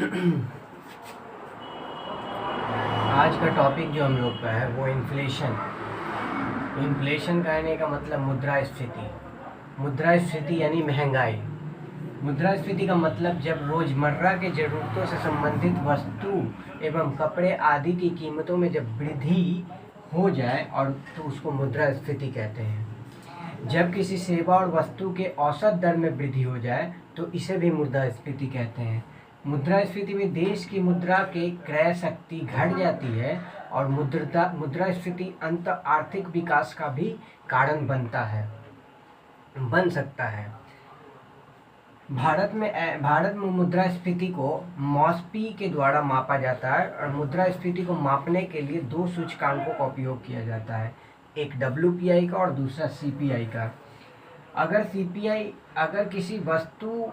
आज का टॉपिक जो हम लोग का है वो इन्फ्लेशन। इन्फ्लेशन कहने का मतलब मुद्रास्फीति। मुद्रास्फीति यानी महंगाई। मुद्रास्फीति का मतलब जब रोज़मर्रा के ज़रूरतों से संबंधित वस्तु एवं कपड़े आदि की कीमतों में जब वृद्धि हो जाए और तो उसको मुद्रास्फीति कहते हैं। जब किसी सेवा और वस्तु के औसत दर में वृद्धि हो जाए तो इसे भी मुद्रास्फीति कहते हैं। मुद्रास्फीति में देश की मुद्रा के क्रय शक्ति घट जाती है और मुद्रास्फीति अंत आर्थिक विकास का भी कारण बन सकता है। भारत में मुद्रास्फीति को मॉस्पी के द्वारा मापा जाता है और मुद्रास्फीति को मापने के लिए दो सूचकांकों का उपयोग किया जाता है, एक WPI का और दूसरा CPI का। अगर किसी वस्तु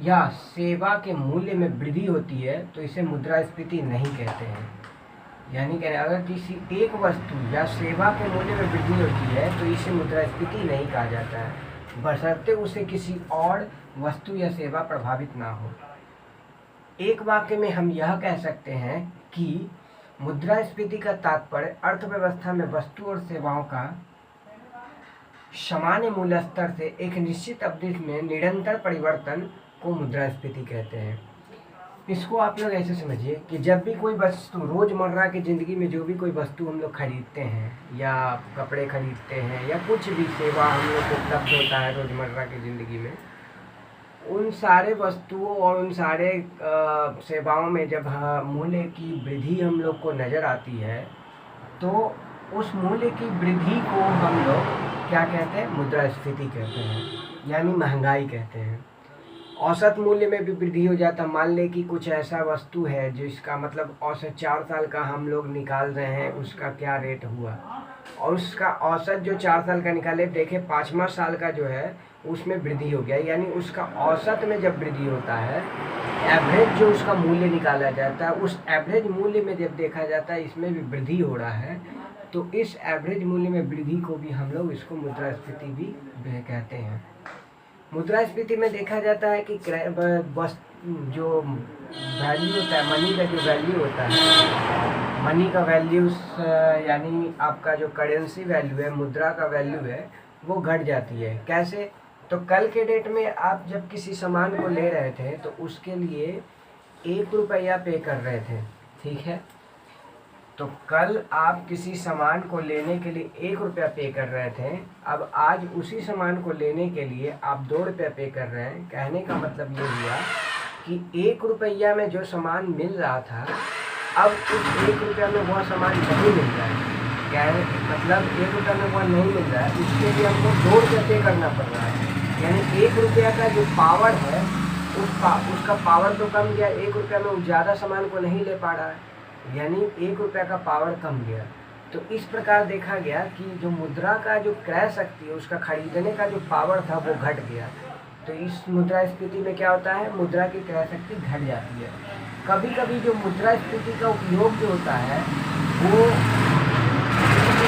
या सेवा के मूल्य में वृद्धि होती है तो इसे मुद्रास्फीति नहीं कहते हैं। यानी कि अगर किसी एक वस्तु या सेवा के मूल्य में वृद्धि होती है तो इसे मुद्रास्फीति नहीं कहा जाता है, बशर्ते उसे किसी और वस्तु या सेवा प्रभावित ना हो। एक वाक्य में हम यह कह सकते हैं कि मुद्रास्फीति का तात्पर्य अर्थव्यवस्था में वस्तु और सेवाओं का सामान्य मूल्य स्तर से एक निश्चित अवधि में निरंतर परिवर्तन को मुद्रास्फीति कहते हैं। इसको आप लोग ऐसे समझिए कि जब भी कोई वस्तु रोज़मर्रा की ज़िंदगी में जो भी कोई वस्तु हम लोग खरीदते हैं या कपड़े खरीदते हैं या कुछ भी सेवा हम लोग को उपलब्ध होता है रोज़मर्रा की ज़िंदगी में, उन सारे वस्तुओं और उन सारे सेवाओं में जब मूल्य की वृद्धि हम लोग को नज़र आती है तो उस मूल्य की वृद्धि को हम लोग क्या कहते हैं? मुद्रास्फीति कहते हैं, यानी महंगाई कहते हैं। औसत मूल्य में भी वृद्धि हो जाता। मान लें कि कुछ ऐसा वस्तु है जिसका मतलब औसत 4 साल का हम लोग निकाल रहे हैं, उसका क्या रेट हुआ, और उसका औसत जो 4 साल का निकाले देखें 5वां साल का जो है उसमें वृद्धि हो गया, यानी उसका औसत में जब वृद्धि होता है, एवरेज जो उसका मूल्य निकाला जाता है उस एवरेज मूल्य में जब देखा जाता है इसमें भी वृद्धि हो रहा है, तो इस एवरेज मूल्य में वृद्धि को भी हम लोग इसको मुद्रास्फीति भी कहते हैं। मुद्रास्फीति में देखा जाता है कि जो वैल्यू होता है, मनी का जो वैल्यू होता है, मनी का वैल्यू यानी आपका जो करेंसी वैल्यू है, मुद्रा का वैल्यू है, वो घट जाती है। कैसे? तो कल के डेट में आप जब किसी सामान को ले रहे थे तो उसके लिए 1 रुपया पे कर रहे थे, ठीक है? तो कल आप किसी सामान को लेने के लिए 1 रुपया पे कर रहे थे, अब आज उसी सामान को लेने के लिए आप 2 रुपया पे कर रहे हैं। कहने का मतलब ये हुआ कि 1 रुपया में जो सामान मिल रहा था अब उस 1 रुपया में वह सामान नहीं मिल रहा है। क्या है मतलब? 1 रुपया में वह नहीं मिल रहा है, उसके लिए हमको 2 रुपया पे करना पड़ रहा है। यानी 1 रुपया का जो पावर है उसका पावर तो कम गया, 1 रुपया में वो ज़्यादा सामान को नहीं ले पा रहा है, यानी 1 रुपया का पावर कम गया। तो इस प्रकार देखा गया कि जो मुद्रा का जो क्रय शक्ति है, उसका खरीदने का जो पावर था वो घट गया। तो इस मुद्रास्फीति में क्या होता है? मुद्रा की क्रय शक्ति घट जाती है। कभी कभी जो मुद्रास्फीति का उपयोग जो होता है वो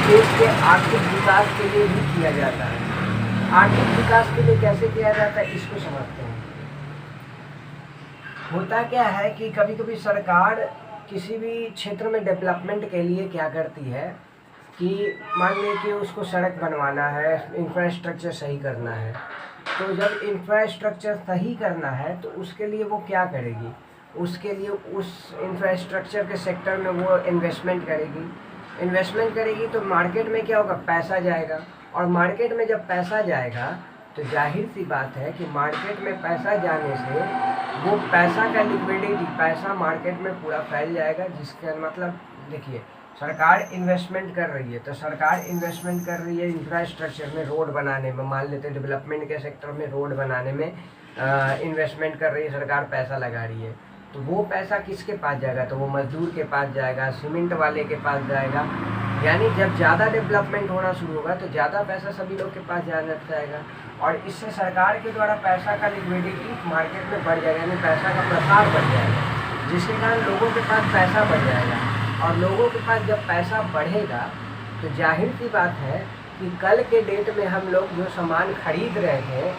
देश के आर्थिक विकास के लिए भी किया जाता है। आर्थिक विकास के लिए कैसे किया जाता है इसको समझते हैं। होता क्या है कि कभी कभी सरकार किसी भी क्षेत्र में डेवलपमेंट के लिए क्या करती है कि मान लीजिए कि उसको सड़क बनवाना है, इंफ्रास्ट्रक्चर सही करना है, तो जब इंफ्रास्ट्रक्चर सही करना है तो उसके लिए वो क्या करेगी? उसके लिए उस इंफ्रास्ट्रक्चर के सेक्टर में वो इन्वेस्टमेंट करेगी तो मार्केट में क्या होगा? पैसा जाएगा, और मार्केट में जब पैसा जाएगा तो जाहिर सी बात है कि मार्केट में पैसा जाने से वो पैसा का लिक्विडिटी, पैसा मार्केट में पूरा फैल जाएगा। जिसका मतलब देखिए, सरकार इन्वेस्टमेंट कर रही है, तो सरकार इन्वेस्टमेंट कर रही है इंफ्रास्ट्रक्चर में, रोड बनाने में, मान लेते हैं डेवलपमेंट के सेक्टर में रोड बनाने में इन्वेस्टमेंट कर रही है सरकार, पैसा लगा रही है। तो वो पैसा किसके पास जाएगा? तो वो मजदूर के पास जाएगा, सीमेंट वाले के पास जाएगा। यानी जब ज़्यादा डेवलपमेंट होना शुरू होगा तो ज़्यादा पैसा सभी लोग के पास जाना जाएगा, और इससे सरकार के द्वारा पैसा का लिक्विडिटी मार्केट में बढ़ जाएगा, यानी पैसा का प्रसार बढ़ जाएगा, जिसके कारण लोगों के पास पैसा बढ़ जाएगा। और लोगों के पास जब पैसा बढ़ेगा तो जाहिर सी बात है कि कल के डेट में हम लोग जो सामान खरीद रहे थे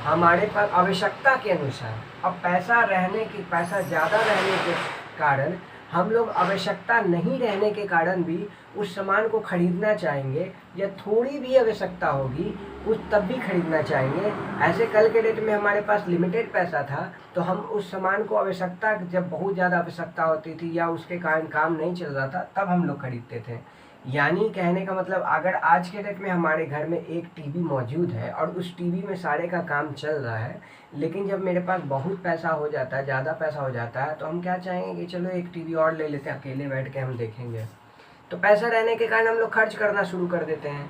हमारे पास आवश्यकता के अनुसार, अब पैसा ज़्यादा रहने के कारण हम लोग आवश्यकता नहीं रहने के कारण भी उस सामान को खरीदना चाहेंगे, या थोड़ी भी आवश्यकता होगी उस तब भी खरीदना चाहेंगे। ऐसे कल के डेट में हमारे पास लिमिटेड पैसा था तो हम उस सामान को आवश्यकता, जब बहुत ज़्यादा आवश्यकता होती थी या उसके कारण काम नहीं चल रहा था, तब हम लोग खरीदते थे। यानी कहने का मतलब, अगर आज के डेट में हमारे घर में एक टीवी मौजूद है और उस टीवी में सारे का काम चल रहा है, लेकिन जब मेरे पास बहुत पैसा हो जाता है, ज़्यादा पैसा हो जाता है, तो हम क्या चाहेंगे कि चलो एक टीवी और ले लेते हैं, अकेले बैठ के हम देखेंगे। तो पैसा रहने के कारण हम लोग खर्च करना शुरू कर देते हैं।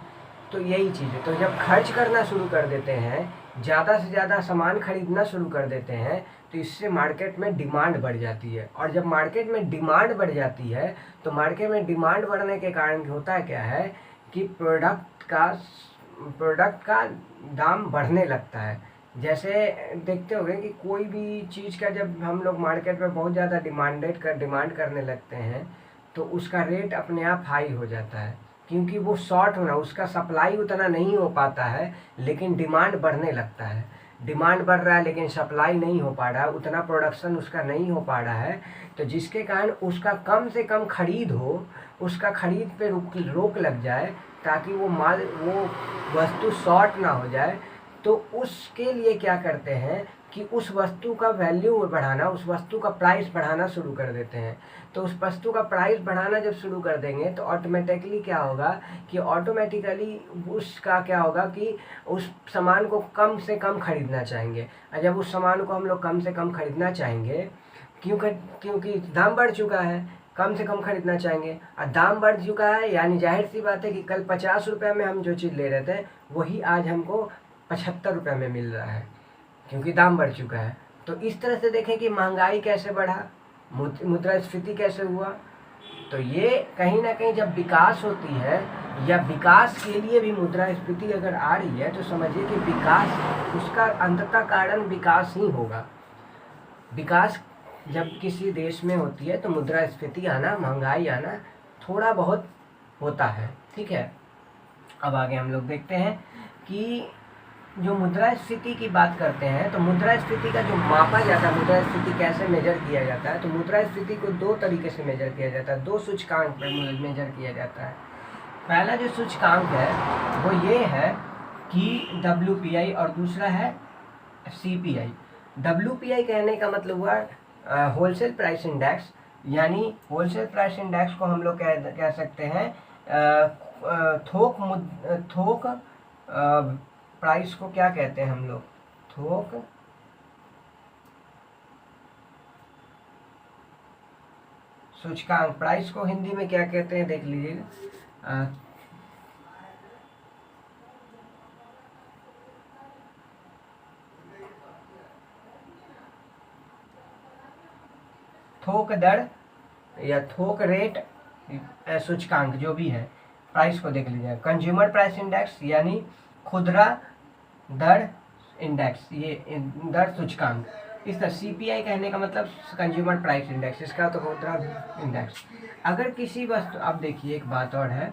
तो यही चीज़ है। तो जब खर्च करना शुरू कर देते हैं, ज़्यादा से ज़्यादा सामान खरीदना शुरू कर देते हैं, तो इससे मार्केट में डिमांड बढ़ जाती है। और जब मार्केट में डिमांड बढ़ जाती है, तो मार्केट में डिमांड बढ़ने के कारण होता क्या है कि प्रोडक्ट का दाम बढ़ने लगता है। जैसे देखते होंगे कि कोई भी चीज़ का जब हम लोग मार्केट में बहुत ज़्यादा डिमांड करने लगते हैं, तो उसका रेट अपने आप हाई हो जाता है, क्योंकि वो शॉर्ट होना, उसका सप्लाई उतना नहीं हो पाता है, लेकिन डिमांड बढ़ने लगता है। डिमांड बढ़ रहा है लेकिन सप्लाई नहीं हो पा रहा है, उतना प्रोडक्शन उसका नहीं हो पा रहा है, तो जिसके कारण उसका कम से कम खरीद हो, उसका खरीद पे रोक लग जाए, ताकि वो वस्तु शॉर्ट ना हो जाए। तो उसके लिए क्या करते हैं कि उस वस्तु का वैल्यू बढ़ाना, उस वस्तु का प्राइस बढ़ाना शुरू कर देते हैं। तो उस वस्तु का प्राइस बढ़ाना जब शुरू कर देंगे, तो ऑटोमेटिकली क्या होगा कि उसका क्या होगा कि उस सामान को कम से कम खरीदना चाहेंगे। और जब उस सामान को हम लोग कम से कम खरीदना चाहेंगे, क्योंकि दाम बढ़ चुका है, कम से कम खरीदना चाहेंगे। और दाम बढ़ चुका है, यानी जाहिर सी बात है कि कल 50 रुपये में हम जो चीज़ ले रहे थे, वही आज हमको 75 रुपये में मिल रहा है, क्योंकि दाम बढ़ चुका है। तो इस तरह से देखें कि महंगाई कैसे बढ़ा, मुद्रास्फीति कैसे हुआ। तो ये कहीं ना कहीं जब विकास होती है, या विकास के लिए भी मुद्रास्फीति अगर आ रही है, तो समझिए कि विकास, उसका अंततः कारण विकास ही होगा। विकास जब किसी देश में होती है, तो मुद्रास्फीति आना, महंगाई आना थोड़ा बहुत होता है। ठीक है, अब आगे हम लोग देखते हैं कि जो मुद्रास्फीति की बात करते हैं, तो मुद्रास्फीति का जो मापा जाता है, मुद्रास्फीति कैसे मेजर किया जाता है, तो मुद्रास्फीति को दो तरीके से मेजर किया जाता है, दो सूचकांक पर मेजर किया जाता है। पहला जो सूचकांक है वो ये है कि WPI, और दूसरा है CPI। WPI कहने का मतलब हुआ होलसेल प्राइस इंडेक्स, यानी होलसेल प्राइस इंडेक्स को हम लोग कह सकते हैं थोक प्राइस को क्या कहते हैं हम लोग, थोक सूचकांक। प्राइस को हिंदी में क्या कहते हैं देख लीजिएगा, थोक दर या थोक रेट सूचकांक जो भी है, प्राइस को देख लीजिएगा। कंज्यूमर प्राइस इंडेक्स यानी खुदरा दर इंडेक्स, ये दर सूचकांक। इस तरह CPI कहने का मतलब कंज्यूमर प्राइस इंडेक्स, इसका तो खुदरा इंडेक्स। अगर किसी वस्तु, अब देखिए एक बात और है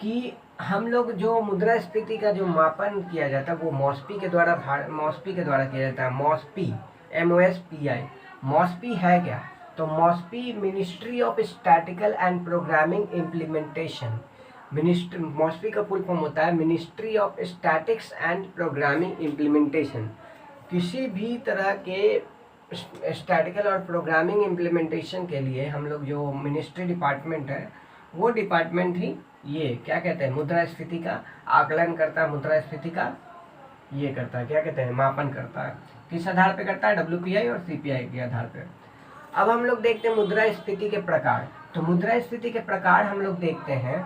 कि हम लोग जो मुद्रास्फीति का जो मापन किया जाता है, वो मॉस्पी के द्वारा किया जाता है। मॉस्पी, MOSPI। मॉस्पी है क्या, तो MoSPI ministry of statical and programming implementation. MoSPI का फुल फॉर्म होता है ministry of statistics and programming implementation. किसी भी तरह के स्टैटिकल और प्रोग्रामिंग इम्प्लीमेंटेशन के लिए हम लोग जो मिनिस्ट्री डिपार्टमेंट है, वो डिपार्टमेंट ही ये क्या कहते हैं, मुद्रास्फीति का आकलन करता है, मुद्रास्फीति का ये करता है, क्या कहते हैं, मापन करता है। किस आधार पे करता है, WPI और CPI के आधार पे। अब हम लोग देखते हैं मुद्रास्फीति के प्रकार। तो मुद्रास्फीति के प्रकार हम लोग देखते हैं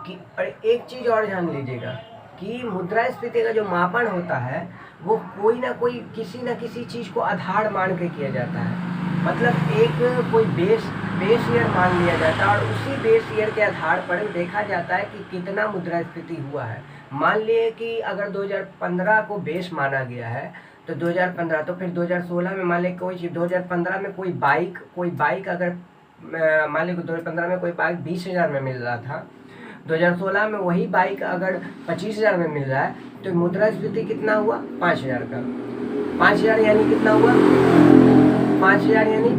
कि, और एक चीज़ और जान लीजिएगा कि मुद्रास्फीति का जो मापन होता है, वो कोई ना कोई किसी न किसी चीज़ को आधार मान के किया जाता है। मतलब एक कोई बेस ईयर मान लिया जाता है, और उसी बेस ईयर के आधार पर देखा जाता है कि कितना मुद्रास्फीति हुआ है। मान लिए कि अगर 2015 को बेस माना गया है, तो 2015, तो फिर 2016 में मान लें कोई चीज़, 2015 में कोई बाइक अगर मान लें 2015 में कोई बाइक 20,000 में मिल रहा था, 2016 में वही बाइक अगर 25,000 में मिल रहा है तो मुद्रास्फीति कितना हुआ? 5,000 का। 5,000 यानी कितना हुआ? 5,000 यानी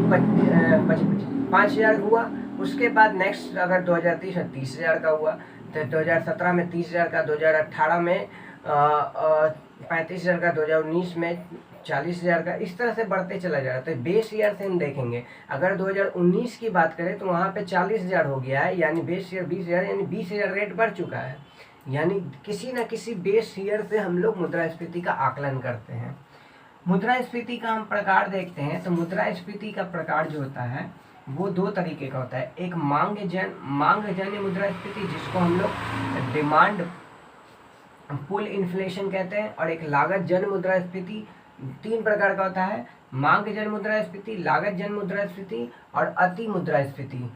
5,000 हुआ। उसके बाद नेक्स्ट अगर 2030 में 30,000 का हुआ, तो 2017 में 30,000 का, 2018 में 35,000 का, 2019 में 40,000 का, इस तरह से बढ़ते चला जा रहा है। तो बेस ईयर से हम देखेंगे, अगर 2019 की बात करें तो वहाँ पे 40,000 हो गया है, यानी बेस ईयर 20,000, यानी 20,000 रेट बढ़ चुका है। यानी किसी न किसी बेस ईयर से हम लोग मुद्रास्फीति का आकलन करते हैं। मुद्रास्फीति का हम प्रकार देखते हैं तो मुद्रास्फीति का प्रकार जो होता है वो दो तरीके का होता है। एक मांगजन्य मुद्रास्फीति, जिसको हम लोग डिमांड पुल इन्फ्लेशन कहते हैं, और एक लागत जन्य मुद्रास्फीति। 3 प्रकार का होता है, मांगजन्य मुद्रास्फीति, लागत जन्य मुद्रास्फीति और अति मुद्रास्फीति।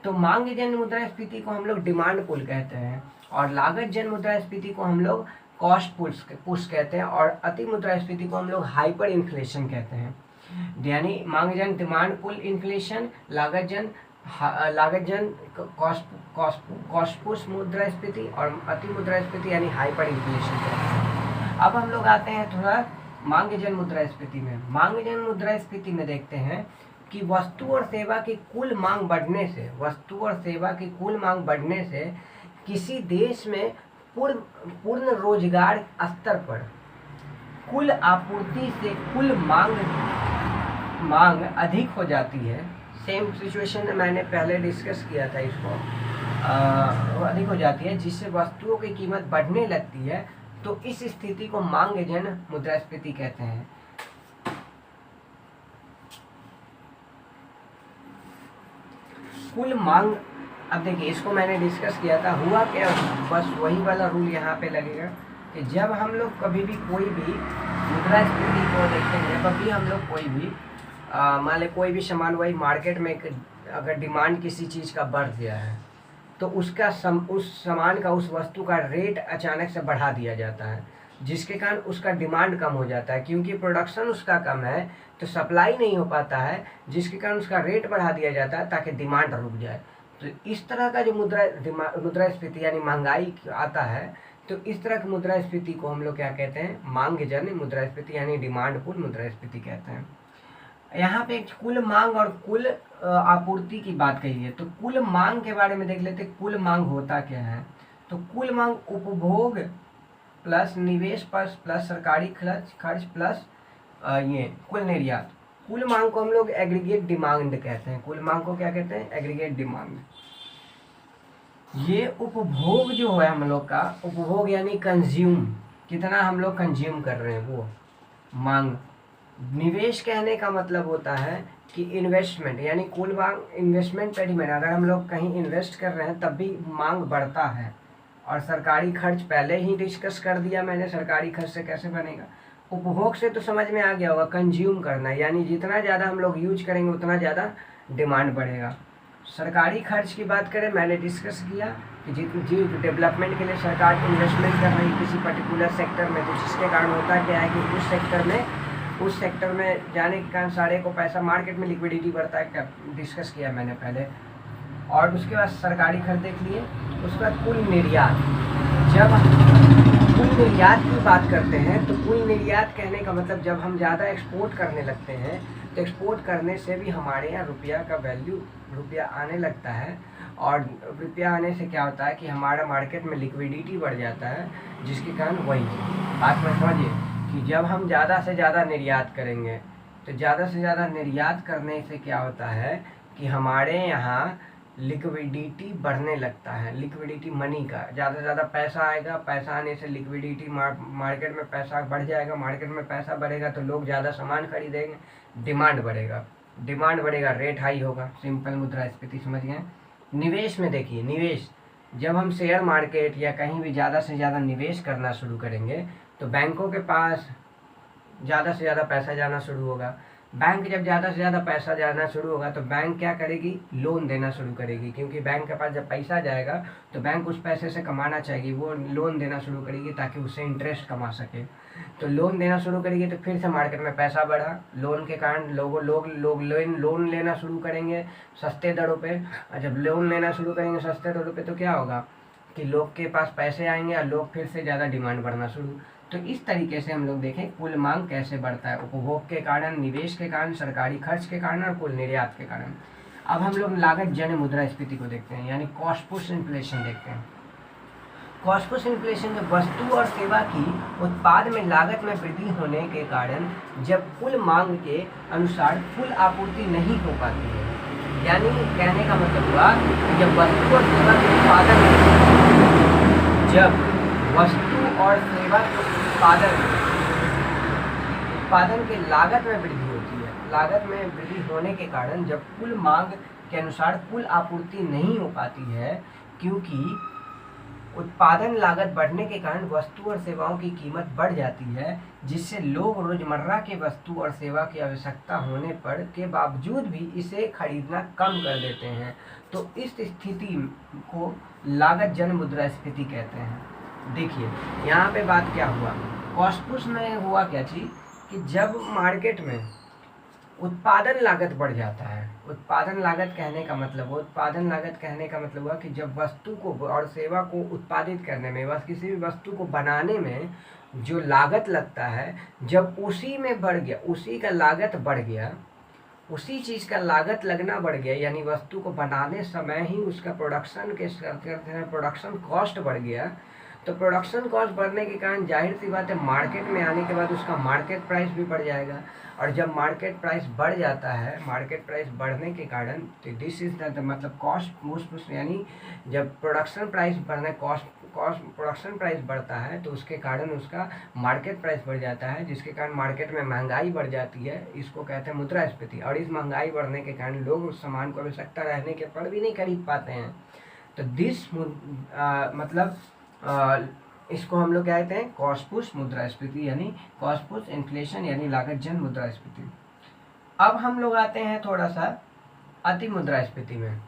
तो मांगजन्य मुद्रास्फीति को हम लोग डिमांड पुल कहते हैं, और लागत जन्य मुद्रास्फीति को हम लोग कॉस्ट पुश कहते हैं, और अति मुद्रास्फीति को हम लोग हाइपर इन्फ्लेशन कहते हैं। यानी मांगजन्य डिमांड पुल इन्फ्लेशन, लागत जन कॉस्ट पुश मुद्रास्फीति, और अति मुद्रास्फीति यानी हाइपर इन्फ्लेशन कहते हैं। अब हम लोग आते हैं थोड़ा मांगजन्य मुद्रास्फीति में। मांगजन्य मुद्रास्फीति में देखते हैं कि वस्तु और सेवा की कुल मांग बढ़ने से किसी देश में पूर्ण रोजगार स्तर पर कुल आपूर्ति से कुल मांग अधिक हो जाती है। सेम सिचुएशन मैंने पहले डिस्कस किया था इसको, वो अधिक हो जाती है, जिससे वस्तुओं की कीमत बढ़ने लगती है। तो इस स्थिति को मांगजन्य मुद्रास्फीति कहते हैं। कुल मांग, अब देखिए इसको मैंने डिस्कस किया था, हुआ क्या, बस वही वाला रूल यहाँ पे लगेगा कि जब हम लोग कभी भी कोई भी मुद्रास्फीति को देखते हैं, कभी हम लोग कोई भी मान ले कोई भी सामान, वही मार्केट में अगर डिमांड किसी चीज़ का बढ़ गया है तो उसका उस सामान का, उस वस्तु का रेट अचानक से बढ़ा दिया जाता है, जिसके कारण उसका डिमांड कम हो जाता है। क्योंकि प्रोडक्शन उसका कम है तो सप्लाई नहीं हो पाता है, जिसके कारण उसका रेट बढ़ा दिया जाता है ताकि डिमांड रुक जाए। तो इस तरह का जो मुद्रास्फीति यानी महंगाई आता है, तो इस तरह की मुद्रास्फीति को हम लोग क्या कहते हैं? मांगजन्य मुद्रास्फीति यानी डिमांड पुल मुद्रास्फीति कहते हैं। यहाँ पे कुल मांग और कुल आपूर्ति की बात कही है, तो कुल मांग के बारे में देख लेते हैं। कुल मांग होता क्या है? तो कुल मांग उपभोग प्लस निवेश प्लस सरकारी खर्च प्लस ये कुल निर्यात। कुल मांग को हम लोग एग्रीगेट डिमांड कहते हैं। कुल मांग को क्या कहते हैं? Aggregate demand. ये उपभोग जो है हम लोग का, उपभोग यानी कंज्यूम, कितना हम लोग कंज्यूम कर रहे हैं वो मांग। निवेश कहने का मतलब होता है कि इन्वेस्टमेंट, यानी कुल मांग इन्वेस्टमेंट पे डिपेंड। अगर हम लोग कहीं इन्वेस्ट कर रहे हैं तब भी मांग बढ़ता है। और सरकारी खर्च पहले ही डिस्कस कर दिया मैंने, सरकारी खर्च से कैसे बनेगा। उपभोग से तो समझ में आ गया होगा, कंज्यूम करना, यानी जितना ज़्यादा हम लोग यूज करेंगे उतना ज़्यादा डिमांड बढ़ेगा। सरकारी खर्च की बात करें, मैंने डिस्कस किया कि जी डेवलपमेंट के लिए सरकार इन्वेस्टमेंट कर रही है किसी पर्टिकुलर सेक्टर में, तो जिसके कारण होता क्या है कि उस सेक्टर में जाने के कारण सारे को पैसा, मार्केट में लिक्विडिटी बढ़ता है, क्या डिस्कस किया मैंने पहले। और उसके बाद सरकारी खर्च देख लिए। उसके बाद कुल निर्यात। जब कुल निर्यात की बात करते हैं तो कुल निर्यात कहने का मतलब जब हम ज़्यादा एक्सपोर्ट करने लगते हैं तो एक्सपोर्ट करने से भी हमारे यहाँ रुपया का वैल्यू, रुपया आने लगता है। और रुपया आने से क्या होता है कि हमारा मार्केट में लिक्विडिटी बढ़ जाता है, जिसके कारण वही बात में समझिए कि जब हम ज़्यादा से ज़्यादा निर्यात करेंगे तो ज़्यादा से ज़्यादा निर्यात करने से क्या होता है कि हमारे यहाँ लिक्विडिटी बढ़ने लगता है। लिक्विडिटी मनी का ज़्यादा से ज़्यादा पैसा आएगा, पैसा आने से लिक्विडिटी मार्केट में पैसा बढ़ जाएगा, मार्केट में पैसा बढ़ेगा तो लोग ज़्यादा सामान खरीदेंगे, डिमांड बढ़ेगा, रेट हाई होगा। सिंपल मुद्रास्फीति समझ गए। निवेश में देखिए, निवेश जब हम शेयर मार्केट या कहीं भी ज़्यादा से ज़्यादा निवेश करना शुरू करेंगे तो बैंकों के पास ज़्यादा से ज़्यादा पैसा जाना शुरू होगा। बैंक जब ज़्यादा से ज़्यादा पैसा जाना शुरू होगा तो बैंक क्या करेगी? लोन देना शुरू करेगी, क्योंकि बैंक के पास जब पैसा जाएगा तो बैंक उस पैसे से कमाना चाहेगी, वो लोन देना शुरू करेगी ताकि उससे इंटरेस्ट कमा सके। तो लोन देना शुरू करेगी तो फिर से मार्केट में पैसा बढ़ा, लोन के कारण लोग लोन लेना शुरू करेंगे सस्ते दरों पे। और जब लोन लेना शुरू करेंगे सस्ते दरों पे तो क्या होगा? कि लोग के पास पैसे आएंगे और लोग फिर से ज़्यादा डिमांड बढ़ना शुरू। तो इस तरीके से हम लोग देखें कुल मांग कैसे बढ़ता है, उपभोग के कारण, निवेश के कारण, सरकारी खर्च के कारण और कुल निर्यात के कारण। अब हम लोग लागत जन्य मुद्रास्फीति को देखते हैं, यानी कॉस्ट पुश इन्फ्लेशन देखते हैं। कॉस्ट पुश इन्फ्लेशन में वस्तु और सेवा की उत्पाद में लागत में वृद्धि होने के कारण जब कुल मांग के अनुसार कुल आपूर्ति नहीं हो पाती है, यानी कहने का मतलब हुआ कि जब वस्तु और सेवा के उत्पादन के लागत में वृद्धि होती है, लागत में वृद्धि होने के कारण जब कुल मांग के अनुसार कुल आपूर्ति नहीं हो पाती है, क्योंकि उत्पादन लागत बढ़ने के कारण वस्तु और सेवाओं की कीमत बढ़ जाती है, जिससे लोग रोजमर्रा के वस्तु और सेवा की आवश्यकता होने पर के बावजूद भी इसे खरीदना कम कर देते हैं। तो इस स्थिति को लागत जन्य मुद्रास्फीति कहते हैं। देखिए यहाँ पे बात क्या हुआ, कॉस्ट पुश में हुआ क्या चीज कि जब मार्केट में उत्पादन लागत बढ़ जाता है, उत्पादन लागत कहने का मतलब हुआ कि जब वस्तु को और सेवा को उत्पादित करने में, बस किसी भी वस्तु को बनाने में जो लागत लगता है, जब उसी में बढ़ गया, उसी का लागत बढ़ गया, उसी चीज़ का लागत लगना बढ़ गया, यानी वस्तु को बनाने समय ही उसका प्रोडक्शन कॉस्ट बढ़ गया। तो प्रोडक्शन कॉस्ट बढ़ने के कारण जाहिर सी बात है मार्केट में आने के बाद उसका मार्केट प्राइस भी बढ़ जाएगा, और जब मार्केट प्राइस बढ़ जाता है, मार्केट प्राइस बढ़ने के कारण तो दिस इज द मतलब कॉस्ट पुश, यानी जब प्रोडक्शन प्राइस प्रोडक्शन प्राइस बढ़ता है तो उसके कारण उसका मार्केट प्राइस बढ़ जाता है, जिसके कारण मार्केट में महंगाई बढ़ जाती है। इसको कहते हैं मुद्रास्फीति। और इस महंगाई बढ़ने के कारण लोग उस सामान को आवश्यकता रहने के पर भी नहीं खरीद पाते हैं। तो इसको हम लोग कहते हैं कॉस्ट पुश मुद्रास्फीति, यानी कॉस्ट पुश इन्फ्लेशन, यानी लागत जन्य मुद्रास्फीति। अब हम लोग आते हैं थोड़ा सा अति मुद्रास्फीति में।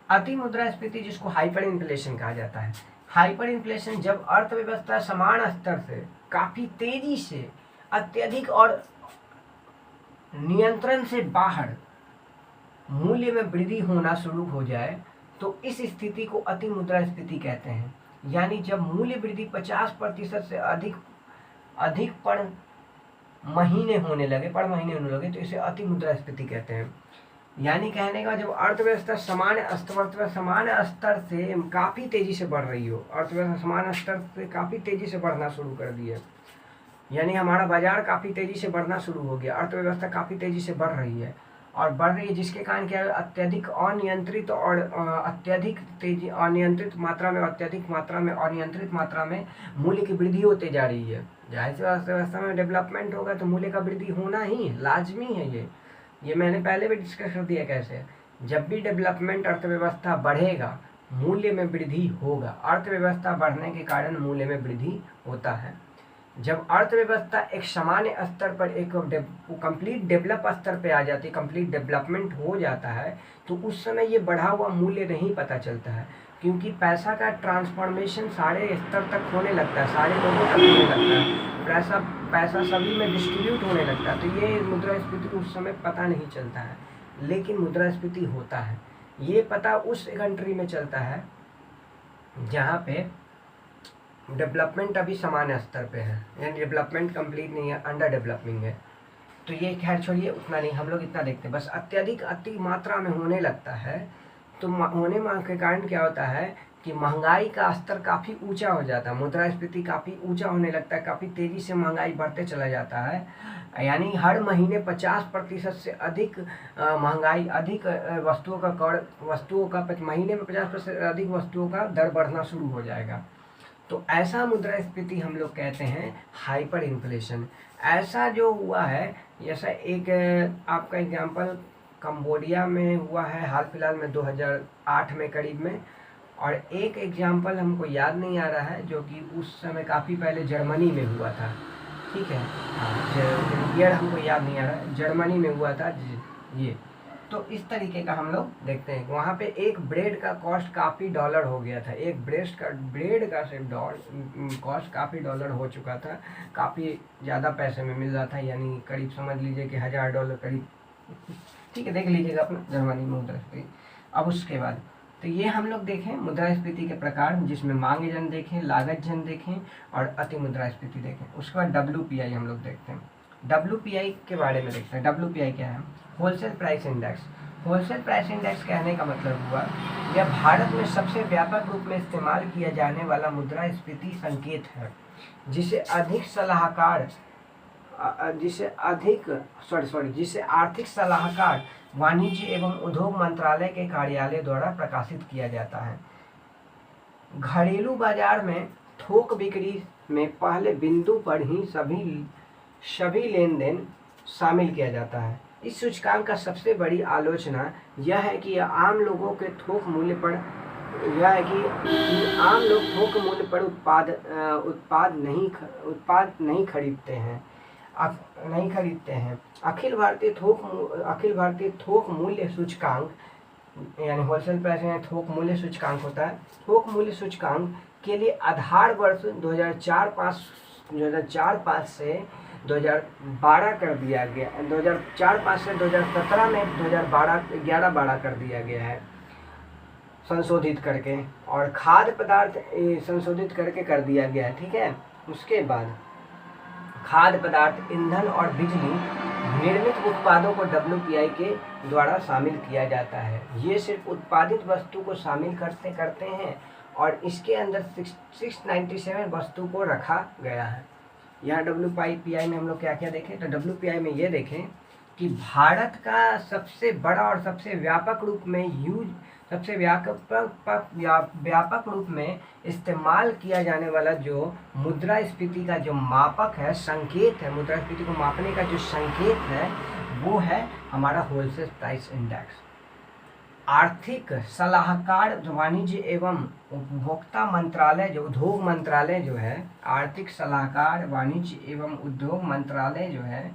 अति मुद्रास्फीति जिसको हाइपर इन्फ्लेशन कहा जाता है। हाइपर इन्फ्लेशन जब अर्थव्यवस्था समान स्तर से काफी तेजी से अत्यधिक और नियंत्रण से बाहर मूल्य में वृद्धि होना शुरू हो जाए, तो इस स्थिति को अति मुद्रास्फीति कहते हैं। यानी जब मूल्य वृद्धि 50% से अधिक पर महीने होने लगे तो इसे अति मुद्रास्फीति कहते हैं। यानी कहने का जब अर्थव्यवस्था समान स्तर से काफी तेजी से बढ़ रही हो, अर्थव्यवस्था समान स्तर से काफी तेजी से बढ़ना शुरू कर दी है, यानी हमारा बाजार काफी तेजी से बढ़ना शुरू हो गया, अर्थव्यवस्था काफी तेजी से बढ़ रही है, जिसके कारण क्या है, अत्यधिक अनियंत्रित और अनियंत्रित मात्रा में मूल्य की वृद्धि होते जा रही है। जाहिर सी अर्थव्यवस्था में डेवलपमेंट होगा तो मूल्य का वृद्धि होना ही लाजमी है। ये मैंने पहले भी डिस्कस कर दिया कैसे, जब भी डेवलपमेंट अर्थव्यवस्था बढ़ेगा मूल्य में वृद्धि होगा, अर्थव्यवस्था बढ़ने के कारण मूल्य में वृद्धि होता है। जब अर्थव्यवस्था एक सामान्य स्तर पर, एक कंप्लीट डेवलप स्तर पे आ जाती है, कंप्लीट डेवलपमेंट हो जाता है, तो उस समय ये बढ़ा हुआ मूल्य नहीं पता चलता है, क्योंकि पैसा का ट्रांसफॉर्मेशन सारे स्तर तक होने लगता है, सारे लोगों तक होने लगता है, पैसा सभी में डिस्ट्रीब्यूट होने लगता है। तो ये मुद्रास्फीति उस समय पता नहीं चलता है, लेकिन मुद्रास्फीति होता है। ये पता उस कंट्री में चलता है जहाँ पे डेवलपमेंट अभी सामान्य स्तर पे है, यानी डेवलपमेंट कंप्लीट नहीं है, अंडर डेवलपिंग है। तो ये खैर छोड़िए, उतना नहीं, हम लोग इतना देखते हैं, बस अति मात्रा में होने लगता है। तो होने के कारण क्या होता है कि महंगाई का स्तर काफ़ी ऊंचा हो जाता है, मुद्रास्फीति काफ़ी ऊंचा होने लगता है, काफ़ी तेज़ी से महंगाई बढ़ते चला जाता है। यानी हर महीने 50% से अधिक महंगाई, अधिक वस्तुओं का महीने में 50% से अधिक वस्तुओं का दर बढ़ना शुरू हो जाएगा। तो ऐसा मुद्रास्फीति हम लोग कहते हैं हाइपर इन्फ्लेशन। ऐसा जो हुआ है, जैसा एक आपका एग्जांपल कंबोडिया में हुआ है हाल फिलहाल में 2008 में करीब में, और एक एग्जांपल हमको याद नहीं आ रहा है जो कि उस समय काफ़ी पहले जर्मनी में हुआ था। ठीक है, हाँ, ईयर हमको याद नहीं आ रहा है, जर्मनी में हुआ था ये। तो इस तरीके का हम लोग देखते हैं, वहाँ पे एक ब्रेड का कॉस्ट काफ़ी डॉलर हो गया था, एक ब्रेड का सिर्फ कॉस्ट काफ़ी डॉलर हो चुका था, काफ़ी ज़्यादा पैसे में मिल रहा था, यानी करीब समझ लीजिए कि $1000 करीब। ठीक है, देख लीजिएगा अपना जर्मनी में मुद्रास्फीति। अब उसके बाद तो ये हम लोग देखें मुद्रास्फीति के प्रकार, जिसमें मांग जन देखें, लागत जन देखें और अति मुद्रास्फीति देखें। उसके बाद WPI हम लोग देखते हैं। WPI के बारे में देखते हैं। WPI क्या है? Wholesale price index. Wholesale price index कहने का मतलब हुआ यह भारत में सबसे व्यापक रूप में इस्तेमाल किया जाने वाला मुद्रास्फीति संकेत है, जिसे आर्थिक सलाहकार वाणिज्य एवं उद्योग मंत्रालय के कार्यालय द्वारा प्रकाशित किया जाता है। घरेलू बाजार में थोक बिक्री में पहले बिंदु पर ही सभी लेन देन शामिल किया जाता है। इस सूचकांक का सबसे बड़ी आलोचना यह है कि आम लोगों के थोक मूल्य पर उत्पाद नहीं खरीदते हैं। अखिल भारतीय थोक मूल्य सूचकांक, यानी होलसेल प्राइस में थोक मूल्य सूचकांक होता है। थोक मूल्य सूचकांक के लिए आधार वर्ष 2004-5 से 2012 कर दिया गया। 2004-5 से 2017 में 11-12 कर दिया गया है संशोधित करके, और खाद्य पदार्थ संशोधित करके कर दिया गया है। ठीक है। उसके बाद खाद्य पदार्थ, ईंधन और बिजली निर्मित उत्पादों को WPI के द्वारा शामिल किया जाता है। ये सिर्फ उत्पादित वस्तु को शामिल करते हैं और इसके अंदर 697 वस्तु को रखा गया है। यहाँ WPI में हम लोग क्या क्या देखें? तो WPI में ये देखें कि भारत का सबसे बड़ा और सबसे व्यापक रूप में इस्तेमाल किया जाने वाला जो मुद्रास्फीति का जो मापक है, संकेत है, मुद्रास्फीति को मापने का जो संकेत है, वो है हमारा होलसेल प्राइस इंडेक्स। आर्थिक सलाहकार वाणिज्य एवं उपभोक्ता मंत्रालय, जो उद्योग मंत्रालय जो है, आर्थिक सलाहकार वाणिज्य एवं उद्योग मंत्रालय जो है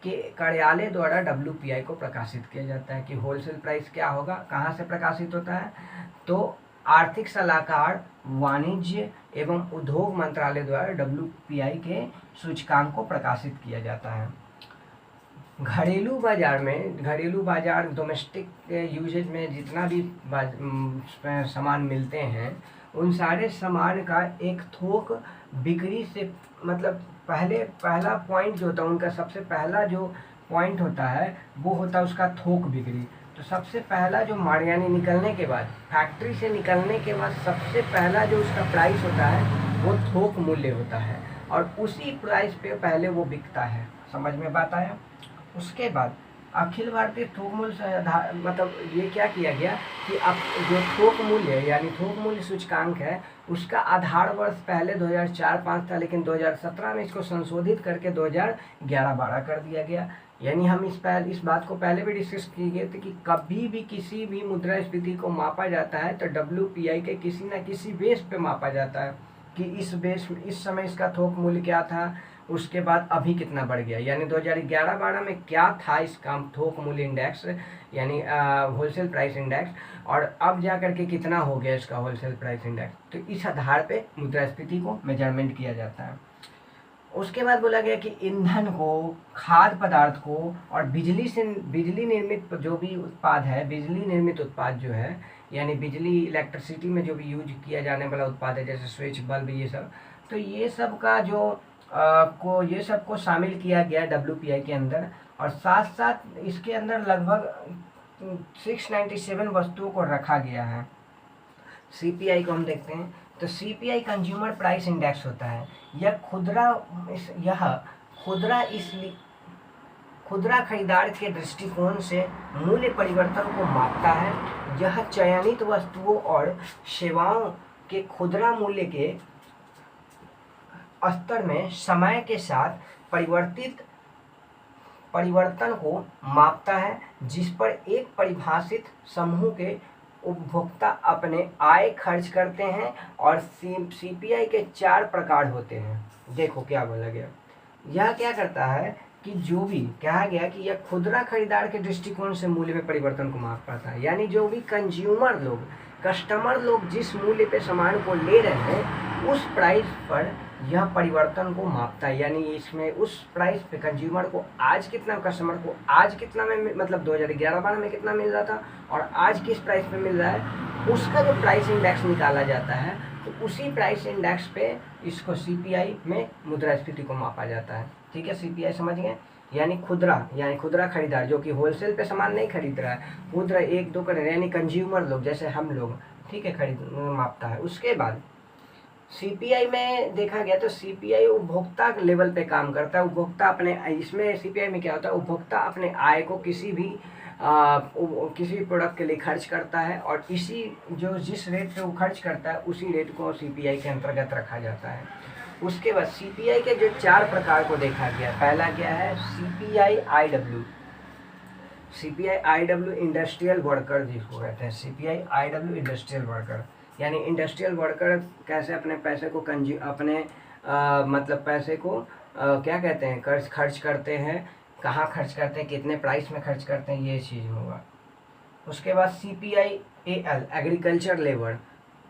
के कार्यालय द्वारा WPI को प्रकाशित किया जाता है कि होलसेल प्राइस क्या होगा, कहाँ से प्रकाशित होता है? तो आर्थिक सलाहकार वाणिज्य एवं उद्योग मंत्रालय द्वारा WPI के सूचकांक को प्रकाशित किया जाता है। घरेलू बाजार डोमेस्टिक यूजेज में जितना भी सामान मिलते हैं, उन सारे सामान का एक थोक बिक्री से मतलब पहला पॉइंट जो होता है उनका, सबसे पहला जो पॉइंट होता है वो होता है उसका थोक बिक्री। तो सबसे पहला जो माल, यानी निकलने के बाद, फैक्ट्री से निकलने के बाद सबसे पहला जो उसका प्राइस होता है वो थोक मूल्य होता है और उसी प्राइस पे पहले वो बिकता है। समझ में बात आया? उसके बाद अखिल भारतीय थोक मूल्य से मतलब ये क्या किया गया कि अब जो थोक मूल्य यानी थोक मूल्य सूचकांक है, उसका आधार वर्ष पहले 2004-5 था, लेकिन 2017 में इसको संशोधित करके 2011-12 कर दिया गया। यानी हम इस बात को पहले भी डिस्कस किए गए थे कि कभी भी किसी भी मुद्रास्फीति को मापा जाता है तो WPI के किसी न किसी बेस पे मापा जाता है कि इस समय इसका थोक मूल्य क्या था, उसके बाद अभी कितना बढ़ गया। यानी 2011-12 में क्या था इसका थोक मूल्य इंडेक्स, यानी होलसेल प्राइस इंडेक्स, और अब जा करके कितना हो गया इसका होलसेल प्राइस इंडेक्स। तो इस आधार पे मुद्रास्फीति को मेजरमेंट किया जाता है। उसके बाद बोला गया कि ईंधन को, खाद्य पदार्थ को और बिजली निर्मित जो भी उत्पाद है, बिजली निर्मित उत्पाद जो है, यानी बिजली इलेक्ट्रिसिटी में जो भी यूज किया जाने वाला उत्पाद है, जैसे स्विच, बल्ब, ये सब, तो ये सब का जो ये सब को शामिल किया गया WPI के अंदर। और साथ साथ इसके अंदर लगभग 697 वस्तुओं को रखा गया है। CPI को हम देखते हैं तो CPI कंज्यूमर प्राइस इंडेक्स होता है। यह खुदरा खरीदार के दृष्टिकोण से मूल्य परिवर्तन को मापता है। यह चयनित वस्तुओं और सेवाओं के खुदरा मूल्य के स्तर में समय के साथ परिवर्तन को मापता है, जिस पर एक परिभाषित समूह के उपभोक्ता अपने आय खर्च करते हैं। और CPI के 4 प्रकार होते हैं। देखो क्या बोला गया, यह क्या करता है कि जो भी कहा गया कि यह खुदरा खरीदार के दृष्टिकोण से मूल्य में परिवर्तन को माप पाता है। यानी जो भी कस्टमर लोग जिस मूल्य पे सामान को ले रहे हैं, उस प्राइस पर यह परिवर्तन को मापता है। यानी इसमें उस प्राइस पे कंज्यूमर को आज कितना, कस्टमर को आज कितना में, मतलब 2011-12 में कितना मिल रहा था और आज किस प्राइस पे मिल रहा है, उसका जो प्राइस इंडेक्स निकाला जाता है तो उसी प्राइस इंडेक्स पे इसको सीपीआई में मुद्रास्फीति को मापा जाता है। ठीक है, सीपीआई समझ गए। यानी खुदरा खरीदार जो कि होलसेल पे सामान नहीं खरीद रहा है, खुदरा 1-2 कर यानी कंज्यूमर लोग जैसे हम लोग, ठीक है, खरीद मापता है। उसके बाद सीपीआई में देखा गया तो सीपीआई उपभोक्ता लेवल पे काम करता है। उपभोक्ता अपने, इसमें सीपीआई में क्या होता है, उपभोक्ता अपने आय को किसी भी प्रोडक्ट के लिए खर्च करता है और जिस रेट पे वो खर्च करता है उसी रेट को सीपीआई के अंतर्गत रखा जाता है। उसके बाद सीपीआई के जो 4 प्रकार को देखा गया, पहला क्या है सीपीआई आईडब्ल्यू इंडस्ट्रियल वर्कर जिसको कहते हैं, सीपीआई आईडब्ल्यू इंडस्ट्रियल वर्कर, यानी इंडस्ट्रियल वर्कर कैसे अपने पैसे को मतलब पैसे को क्या कहते हैं, खर्च करते हैं, कहाँ खर्च करते हैं, कितने प्राइस में खर्च करते हैं, ये चीज़ होगा। उसके बाद CPI L agriculture labour,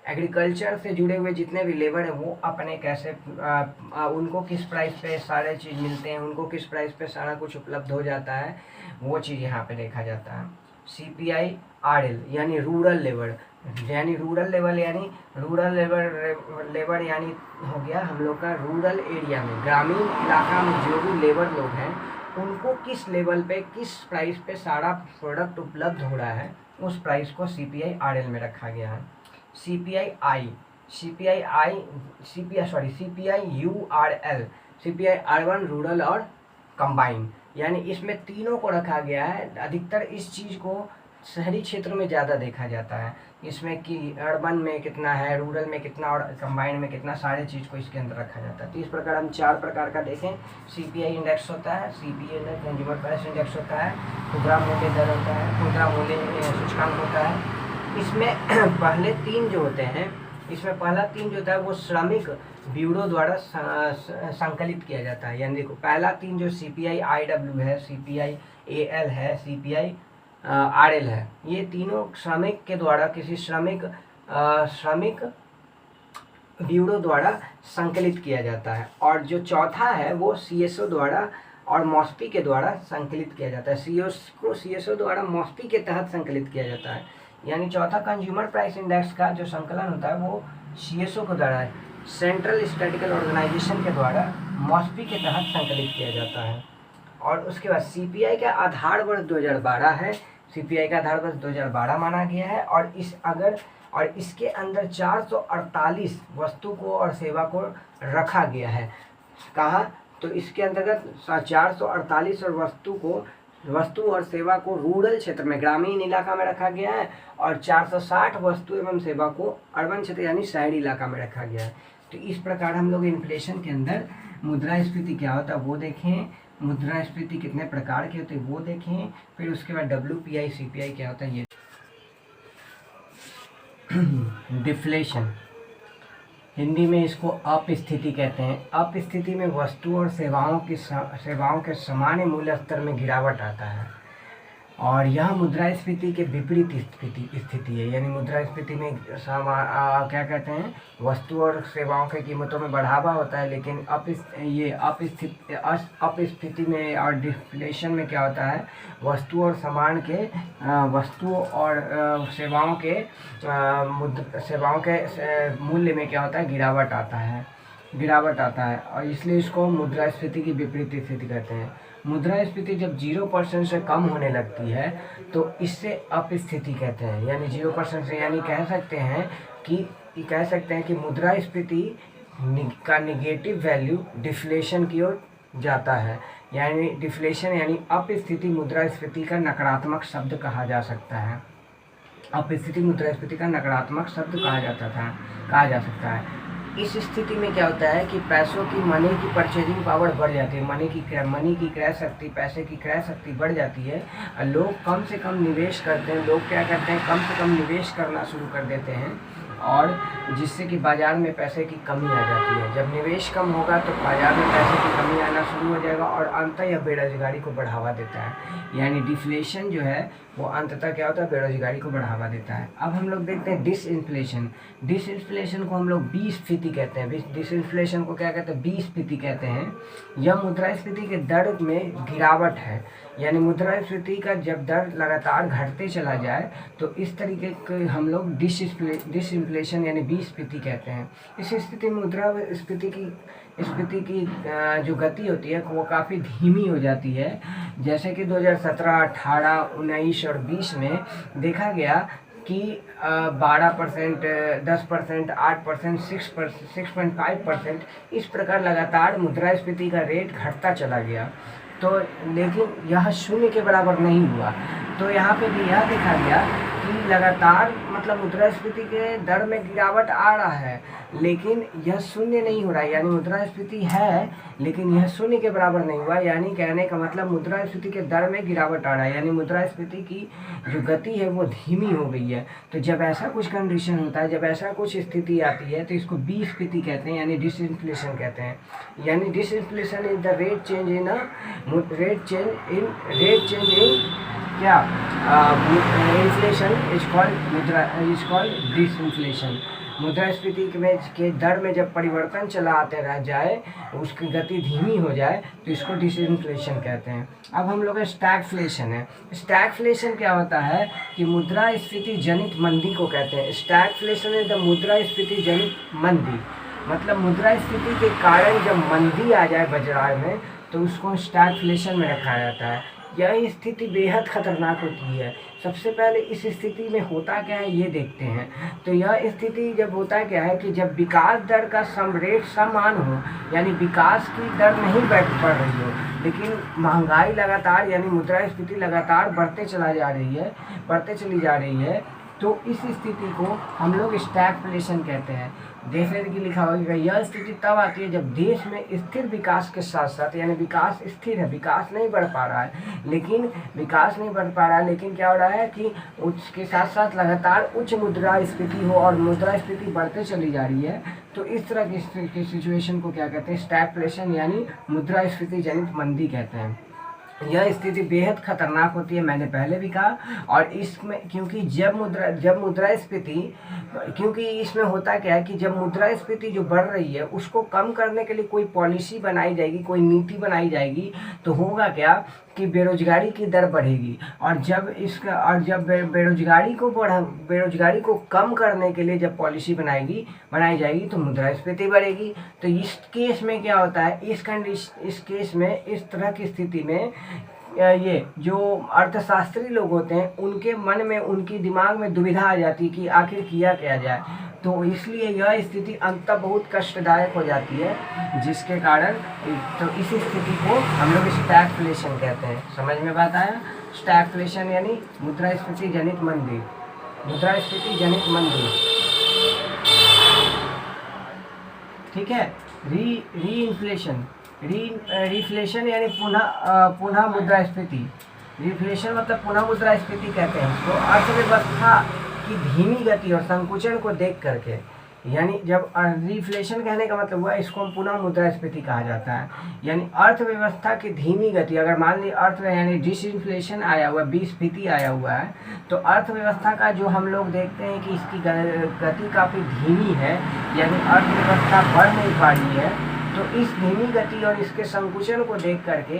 agriculture से जुड़े हुए जितने भी लेबर हैं वो अपने कैसे उनको किस प्राइस पे सारे चीज़ मिलते हैं, उनको किस प्राइस पे सारा कुछ उपलब्ध हो जाता है, वो चीज़ यहाँ पे देखा जाता है। सीपीआई आरएल यानी रूरल लेबर, यानी हो गया हम लोग का रूरल एरिया में, ग्रामीण इलाका में जो भी लेबर लोग हैं उनको किस लेवल पे किस प्राइस पे सारा प्रोडक्ट उपलब्ध हो रहा है, उस प्राइस को सीपीआई आरएल में रखा गया है। CPI URL, CPI urban, rural और कंबाइन, यानी इसमें तीनों को रखा गया है। अधिकतर इस चीज़ को शहरी क्षेत्रों में ज़्यादा देखा जाता है, इसमें कि अर्बन में कितना है, रूरल में कितना और कंबाइन में कितना, सारे चीज़ को इसके अंदर रखा जाता है। तो इस प्रकार हम 4 प्रकार का देखें, सीपीआई इंडेक्स होता है, CPI index consumer price index होता है, खुदरा मूल्य दर होता है, खुदरा मूल्य सूचकांक होता है। इसमें पहले 3 जो होते हैं, इसमें पहला 3 जो होता है वो श्रमिक ब्यूरो द्वारा संकलित किया जाता है। यानी देखो पहला 3 जो सीपीआई आईडब्ल्यू है, सीपीआई एएल है, सीपीआई आरएल है, ये तीनों श्रमिक के द्वारा किसी श्रमिक ब्यूरो द्वारा संकलित किया जाता है। और जो चौथा है वो सीएसओ द्वारा और मॉस्पी के द्वारा संकलित किया जाता है। सीएसओ द्वारा मॉस्पी के तहत संकलित किया जाता है। यानी चौथा कंज्यूमर प्राइस इंडेक्स का जो संकलन होता है वो सीएसओ के द्वारा, सेंट्रल स्टैटिस्टिकल ऑर्गेनाइजेशन के द्वारा मॉस्पी के तहत संकलित किया जाता है। और उसके बाद सीपीआई का आधार वर्ष 2012 है, सीपीआई का आधार वर्ष 2012 माना गया है। और इसके अंदर 448 वस्तु को और सेवा को रखा गया है। कहा तो इसके अंतर्गत 448 और वस्तु और सेवा को रूरल क्षेत्र में, ग्रामीण इलाका में रखा गया है और 460 वस्तु एवं सेवा को अर्बन क्षेत्र यानी शहरी इलाका में रखा गया है। तो इस प्रकार हम लोग इन्फ्लेशन के अंदर मुद्रास्फीति क्या होता है वो देखें, मुद्रास्फीति कितने प्रकार के होते हैं वो देखें, फिर उसके बाद डब्ल्यूपीआई सीपीआई क्या होता है ये। डिफ्लेशन, हिंदी में इसको अपस्थिति कहते हैं। अपस्थिति में वस्तु और सेवाओं के सामान्य मूल्य स्तर में गिरावट आता है और यह मुद्रास्फीति के विपरीत स्थिति है। यानी मुद्रास्फीति में क्या कहते हैं, वस्तु और सेवाओं की कीमतों में बढ़ावा होता है, लेकिन अपस्थिति में और डिफ्लेशन में क्या होता है, वस्तु और सेवाओं के मूल्य में क्या होता है, गिरावट आता है और इसलिए इसको मुद्रास्फीति की विपरीत स्थिति कहते हैं। मुद्रास्फीति जब 0% से कम होने लगती है तो इससे अपस्थिति कहते हैं। यानी 0% से, यानी कह सकते हैं कि मुद्रास्फीति का निगेटिव वैल्यू डिफ्लेशन की ओर जाता है। यानी डिफ्लेशन यानी अपस्थिति मुद्रास्फीति का नकारात्मक शब्द कहा जा सकता है। अपस्थिति मुद्रास्फीति का नकारात्मक शब्द कहा जा सकता है। इस स्थिति में क्या होता है कि पैसों की, मनी की परचेजिंग पावर बढ़ जाती है, मनी की क्रय शक्ति, पैसे की क्रय शक्ति बढ़ जाती है और लोग कम से कम निवेश करते हैं। लोग क्या करते हैं, कम से कम निवेश करना शुरू कर देते हैं और जिससे कि बाज़ार में पैसे की कमी आ जाती है। जब निवेश कम होगा तो बाज़ार में पैसे की कमी आना शुरू हो जाएगा और अंततः यह बेरोजगारी को बढ़ावा देता है। यानी डिफ्लेशन जो है वो अंततः क्या होता है, बेरोजगारी को बढ़ावा देता है। अब हम लोग देखते हैं डिसइन्फ्लेशन। डिसइन्फ्लेशन को हम लोग विस्फीति कहते हैं। डिसइन्फ्लेशन को क्या कहते हैं, विस्फीति कहते हैं। यह मुद्रास्फीति के दर में गिरावट है। यानी मुद्रास्फीति का जब दर लगातार घटते चला जाए तो इस तरीके के हम लोग डिसइन्फ्लेशन यानी विस्फीति कहते हैं। इस स्थिति में मुद्रास्फीति की जो गति होती है वो काफ़ी धीमी हो जाती है। जैसे कि 2017, 18, 19 और 20 में देखा गया कि 12%, 10%, 8%, 6.5% इस प्रकार लगातार मुद्रास्फीति का रेट घटता चला गया। तो लेकिन यह शून्य के बराबर नहीं हुआ। तो यहाँ पे भी यह देखा गया कि लगातार मतलब मुद्रास्फीति के दर में गिरावट आ रहा है, लेकिन यह शून्य नहीं हो रहा है। यानी मुद्रास्फीति है लेकिन यह शून्य के बराबर नहीं हुआ। यानी कहने का मतलब मुद्रास्फीति के दर में गिरावट आ रहा है, यानी मुद्रास्फीति की जो गति है वो धीमी हो गई है। तो जब ऐसा कुछ कंडीशन होता है, जब ऐसा कुछ स्थिति आती है तो इसको विस्फीति कहते हैं, यानी डिसइन्फ्लेशन कहते हैं। यानी disinflation is the rate change in क्या इन्फ्लेशन इज कॉल्ड डिसइन्फ्लेशन। मुद्रास्फीति के दर में जब परिवर्तन चला आते रह जाए, उसकी गति धीमी हो जाए तो इसको डिसइन्फ्लेशन कहते हैं। अब हम लोग स्टैगफ्लेशन है। स्टैगफ्लेशन क्या होता है कि मुद्रास्फीति जनित मंदी को कहते हैं। स्टैगफ्लेशन इज द मुद्रास्फीति जनित मंदी, मतलब मुद्रास्फीति के कारण जब मंदी आ जाए बाजार में तो उसको स्टैगफ्लेशन में रखा जाता है। यह स्थिति बेहद खतरनाक होती है। सबसे पहले इस स्थिति में होता क्या है ये देखते हैं। तो यह स्थिति जब होता क्या है कि जब विकास दर का रेट समान हो, यानी विकास की दर नहीं बढ़ रही हो लेकिन महंगाई लगातार यानी मुद्रास्फीति लगातार बढ़ते चली जा रही है, तो इस स्थिति को हम लोग स्टैगफ्लेशन कहते हैं। देखने की लिखा होगा यह स्थिति तब आती है जब देश में स्थिर विकास के साथ साथ, यानी विकास स्थिर है, विकास नहीं बढ़ पा रहा है लेकिन क्या हो रहा है कि उसके साथ साथ लगातार उच्च मुद्रास्फीति हो और मुद्रास्फीति बढ़ते चली जा रही है। तो इस तरह की सिचुएशन को क्या कहते हैं, स्टैगफ्लेशन यानी मुद्रास्फीति जनित मंदी कहते हैं। यह स्थिति बेहद खतरनाक होती है, मैंने पहले भी कहा। और इसमें क्योंकि क्योंकि इसमें होता क्या है कि जब मुद्रास्फीति जो बढ़ रही है उसको कम करने के लिए कोई पॉलिसी बनाई जाएगी, कोई नीति बनाई जाएगी, तो होगा क्या कि बेरोजगारी की दर बढ़ेगी। और जब बेरोजगारी को कम करने के लिए जब पॉलिसी बनाई जाएगी तो मुद्रास्फीति बढ़ेगी। तो इस केस में क्या होता है, इस केस में इस तरह की स्थिति में ये जो अर्थशास्त्री लोग होते हैं उनके मन में, उनकी दिमाग में दुविधा आ जाती है कि आखिर किया क्या जाए। तो इसलिए यह स्थिति अंततः बहुत कष्टदायक हो जाती है, जिसके कारण तो इस स्थिति को हम लोग स्टैगफ्लेशन कहते हैं। समझ में बात आया? स्टैगफ्लेशन यानी मुद्रास्फीति जनित मंदी, ठीक है। रिफ्लेशन यानी पुनः मुद्रास्फीति। रिफ्लेशन मतलब पुनः मुद्रास्फीति कहते हैं उसको, अर्थव्यवस्था की धीमी गति और संकुचन को देख करके। यानी जब रिफ्लेशन कहने का मतलब हुआ, इसको पुनः मुद्रास्फीति कहा जाता है। यानी अर्थव्यवस्था की धीमी गति, अगर मान ली यानी डिसइन्फ्लेशन आया हुआ, विस्फीति आया हुआ है, तो अर्थव्यवस्था का जो हम लोग देखते हैं कि इसकी गति काफ़ी धीमी है, यानी अर्थव्यवस्था बढ़ नहीं पा रही है। तो इस धीमी गति और इसके संकुचन को देख करके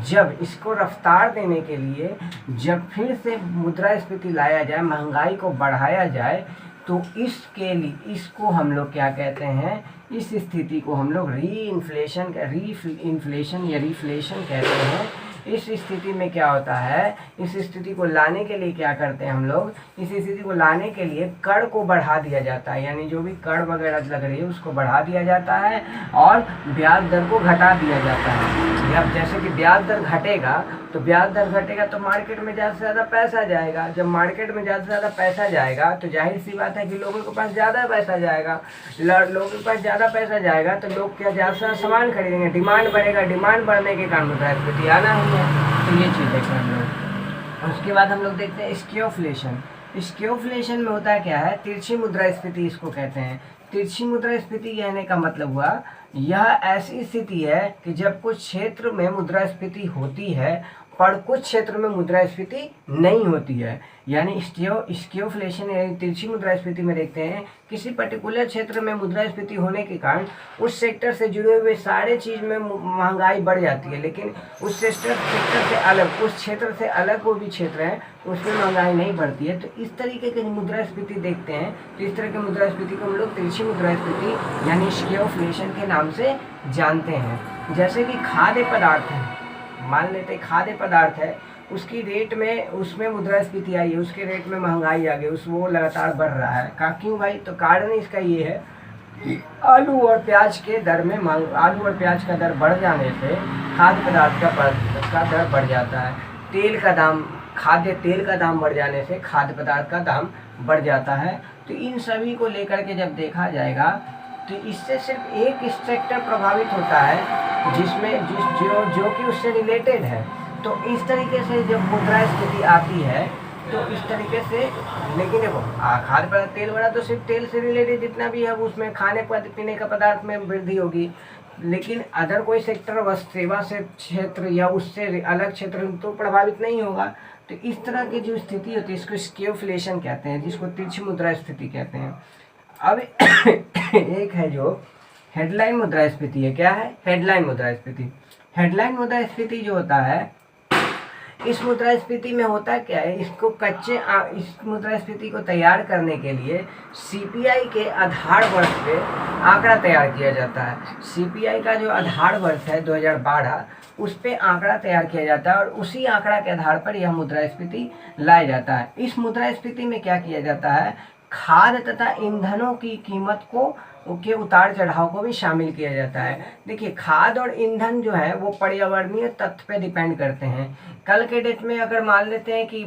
जब इसको रफ्तार देने के लिए जब फिर से मुद्रास्फीति लाया जाए, महंगाई को बढ़ाया जाए, तो इसको हम लोग क्या कहते हैं, इस स्थिति को हम लोग रीइन्फ्लेशन या रिफ्लेशन कहते हैं। इस स्थिति में क्या होता है, इस स्थिति को लाने के लिए क्या करते हैं हम लोग, इस स्थिति को लाने के लिए कर को बढ़ा दिया जाता है। यानी जो भी कर वगैरह लग रही है उसको बढ़ा दिया जाता है और ब्याज दर को घटा दिया जाता है। अब जैसे कि ब्याज दर घटेगा तो मार्केट में ज़्यादा से ज़्यादा पैसा जाएगा। जब मार्केट में ज़्यादा से ज़्यादा पैसा जाएगा तो जाहिर सी बात है कि लोगों के पास ज़्यादा पैसा जाएगा। लोगों के पास ज़्यादा पैसा जाएगा तो लोग क्या ज़्यादा से ज़्यादा सामान खरीदेंगे, डिमांड बढ़ेगा, डिमांड बढ़ने के कारण मुद्रास्फीति आना ही है। तो ये चीज़ देखें हम लोग। उसके बाद हम लोग देखते हैं स्क्यूफ्लेशन। स्क्यूफ्लेशन में होता क्या है, तिरछी मुद्रास्फीति इसको कहते हैं। तिरछी मुद्रास्फीति कहने का मतलब हुआ यह ऐसी स्थिति है कि जब कुछ क्षेत्र में मुद्रास्फीति होती है पर कुछ क्षेत्र में मुद्रास्फीति नहीं होती है। यानी स्क्यूफ्लेशन यानी तिरछी मुद्रास्फीति में देखते हैं किसी पर्टिकुलर क्षेत्र में मुद्रास्फीति होने के कारण उस सेक्टर से जुड़े हुए सारे चीज़ में महंगाई बढ़ जाती है, लेकिन उस सेक्टर से अलग, उस क्षेत्र से अलग वो भी क्षेत्र है उसमें महंगाई नहीं बढ़ती है। तो इस तरीके की मुद्रास्फीति देखते हैं, तो इस तरह की मुद्रास्फीति को हम लोग तिरछी मुद्रास्फीति यानी स्क्यूफ्लेशन के नाम से जानते हैं। जैसे कि खाद्य पदार्थ है, मान लेते खाद्य पदार्थ है, उसकी रेट में उसमें मुद्रास्फीति आई है, उसके रेट में महंगाई आ गई, वो लगातार बढ़ रहा है। क्यों भाई? तो कारण इसका ये है कि आलू और प्याज के दर में आलू और प्याज का दर बढ़ जाने से खाद्य पदार्थ का दर बढ़ जाता है। तेल का दाम, खाद्य तेल का दाम बढ़ जाने से खाद्य पदार्थ का दाम बढ़ जाता है। तो इन सभी को लेकर के जब देखा जाएगा तो इससे सिर्फ एक सेक्टर प्रभावित होता है जिसमें जो कि उससे रिलेटेड है। तो इस तरीके से जब मुद्रास्फीति आती है तो इस तरीके से, लेकिन देखो खाद्य पदार्थ तेल बढ़ा तो सिर्फ तेल से रिलेटेड जितना भी है उसमें खाने पीने का पदार्थ में वृद्धि होगी, लेकिन अदर कोई सेक्टर व सेवा से क्षेत्र या उससे अलग क्षेत्र तो प्रभावित नहीं होगा। तो इस तरह की जो स्थिति होती है इसको स्क्यूफ्लेशन कहते हैं, जिसको तिरछी मुद्रास्फीति कहते हैं। अब एक है जो हेडलाइन मुद्रास्फीति है। क्या है? हेडलाइन मुद्रास्फीति। हेडलाइन मुद्रास्फीति जो होता है, इस मुद्रास्फीति में होता क्या है, इसको इस मुद्रास्फीति को तैयार करने के लिए सीपीआई के आधार वर्ष पे आंकड़ा तैयार किया जाता है। सीपीआई का जो आधार वर्ष है 2012, उस पे आंकड़ा तैयार किया जाता है और उसी आंकड़ा के आधार पर यह मुद्रास्फीति लाया जाता है। इस मुद्रास्फीति में क्या किया जाता है, खाद्य तथा ईंधनों की कीमत के उतार चढ़ाव को भी शामिल किया जाता है। देखिए खाद्य और ईंधन जो है वो पर्यावरणीय तत्व पे डिपेंड करते हैं। कल के डेट में अगर मान लेते हैं कि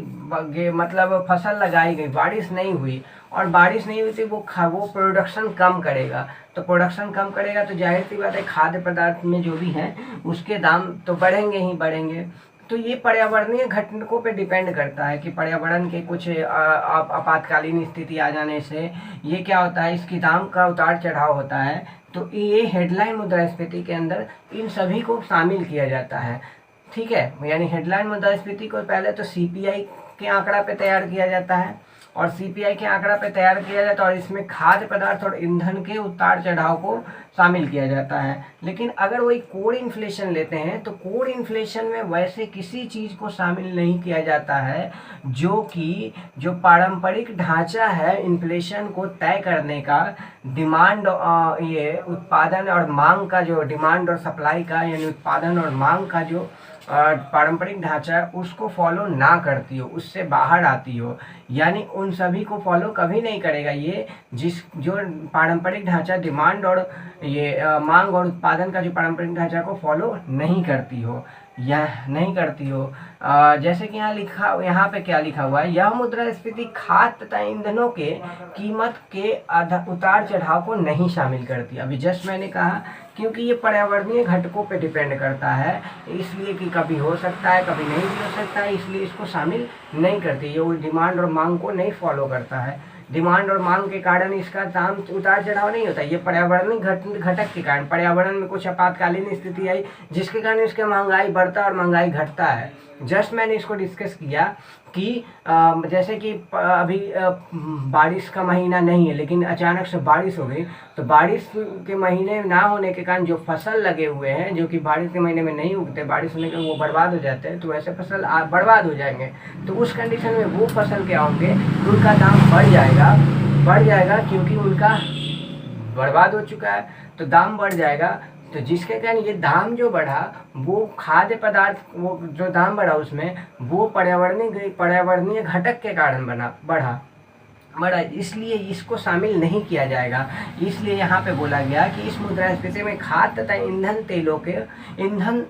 मतलब फसल लगाई गई, बारिश नहीं हुई और बारिश नहीं हुई तो वो प्रोडक्शन कम करेगा, तो प्रोडक्शन कम करेगा तो जाहिर सी बात है खाद्य पदार्थ में जो भी है उसके दाम तो बढ़ेंगे ही बढ़ेंगे। तो ये पर्यावरणीय घटकों पे डिपेंड करता है कि पर्यावरण के कुछ आपातकालीन स्थिति आ जाने से ये क्या होता है, इसकी दाम का उतार चढ़ाव होता है। तो ये हेडलाइन मुद्रास्फीति के अंदर इन सभी को शामिल किया जाता है। ठीक है, यानी हेडलाइन मुद्रास्फीति को पहले तो सीपीआई के आंकड़ा पे तैयार किया जाता है और सीपीआई के आंकड़ा पे तैयार किया जाता है और इसमें खाद्य पदार्थ और ईंधन के उतार चढ़ाव को शामिल किया जाता है। लेकिन अगर वही कोर इन्फ्लेशन लेते हैं तो कोर इन्फ्लेशन में वैसे किसी चीज़ को शामिल नहीं किया जाता है जो पारंपरिक ढांचा है इन्फ्लेशन को तय करने का, डिमांड ये उत्पादन और मांग का, जो डिमांड और सप्लाई का यानी उत्पादन और मांग का जो पारंपरिक ढांचा उसको फॉलो ना करती हो, उससे बाहर आती हो, यानी उन सभी को फॉलो कभी नहीं करेगा ये, जो पारंपरिक ढांचा डिमांड और ये मांग और उत्पादन का जो पारंपरिक ढांचा को फॉलो नहीं करती हो या नहीं करती हो। जैसे कि यहाँ पे क्या लिखा हुआ है, यह मुद्रास्फीति खाद्य तथा ईंधनों के कीमत के उतार चढ़ाव को नहीं शामिल करती। अभी जस्ट मैंने कहा क्योंकि ये पर्यावरणीय घटकों पे डिपेंड करता है, इसलिए कि कभी हो सकता है कभी नहीं भी हो सकता है, इसलिए इसको शामिल नहीं करती। ये डिमांड और मांग को नहीं फॉलो करता है। डिमांड और मांग के कारण इसका दाम उतार चढ़ाव नहीं होता। ये पर्यावरणीय घटक के कारण, पर्यावरण में कुछ आपातकालीन स्थिति आई जिसके कारण इसका महंगाई बढ़ता और महंगाई घटता है। जस्ट मैंने इसको डिस्कस किया कि जैसे कि अभी बारिश का महीना नहीं है लेकिन अचानक से बारिश हो गई, तो बारिश के महीने ना होने के कारण जो फसल लगे हुए हैं जो कि बारिश के महीने में नहीं उगते, बारिश होने के वो बर्बाद हो जाते हैं, तो ऐसे फसल बर्बाद हो जाएंगे। तो उस कंडीशन में वो फसल क्या होंगे, उनका दाम बढ़ जाएगा क्योंकि उनका बर्बाद हो चुका है तो दाम बढ़ जाएगा। तो जिसके कारण ये दाम जो बढ़ा वो खाद्य पदार्थ, वो जो दाम बढ़ा उसमें वो पर्यावरणीय घटक के कारण बढ़ा, इसलिए इसको शामिल नहीं किया जाएगा। इसलिए यहाँ पे बोला गया कि इस मुद्रास्फीति में खाद्य तथा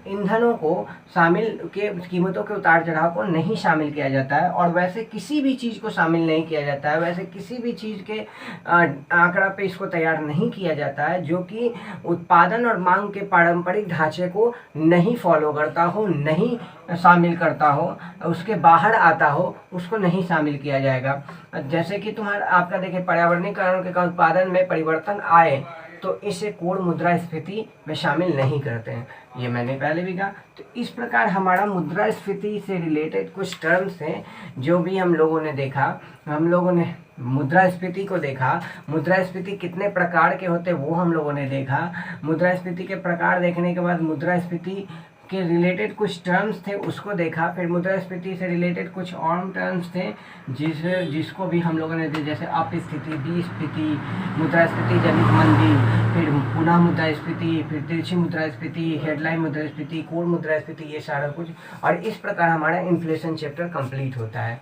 ईंधनों को शामिल के कीमतों के उतार चढ़ाव को नहीं शामिल किया जाता है और वैसे किसी भी चीज़ को शामिल नहीं किया जाता है, वैसे किसी भी चीज़ के आंकड़ा पे इसको तैयार नहीं किया जाता है जो कि उत्पादन और मांग के पारंपरिक ढांचे को नहीं फॉलो करता हो, नहीं शामिल करता हो, उसके बाहर आता हो, उसको नहीं शामिल किया जाएगा। जैसे कि तुम्हारा आपका देखिए पर्यावरणीय कारणों के कारण उत्पादन में परिवर्तन आए तो इसे कोड मुद्रास्फीति में शामिल नहीं करते हैं, ये मैंने पहले भी कहा। तो इस प्रकार हमारा मुद्रास्फीति से रिलेटेड कुछ टर्म्स हैं जो भी हम लोगों ने देखा। हम लोगों ने मुद्रास्फीति को देखा, मुद्रास्फीति कितने प्रकार के होते वो हम लोगों ने देखा। मुद्रास्फीति के प्रकार देखने के बाद मुद्रास्फीति के रिलेटेड कुछ टर्म्स थे उसको देखा। फिर मुद्रास्फीति से रिलेटेड कुछ और टर्म्स थे जिसको भी हम लोगों ने जैसे अपस्फीति, विस्फीति, मुद्रास्फीति जनित मंदी, फिर पुनः मुद्रास्फीति, फिर तिरछी मुद्रास्फीति, हेडलाइन मुद्रास्फीति, कोड मुद्रास्फीति, ये सारा कुछ। और इस प्रकार हमारा इन्फ्लेशन चैप्टर कंप्लीट होता है।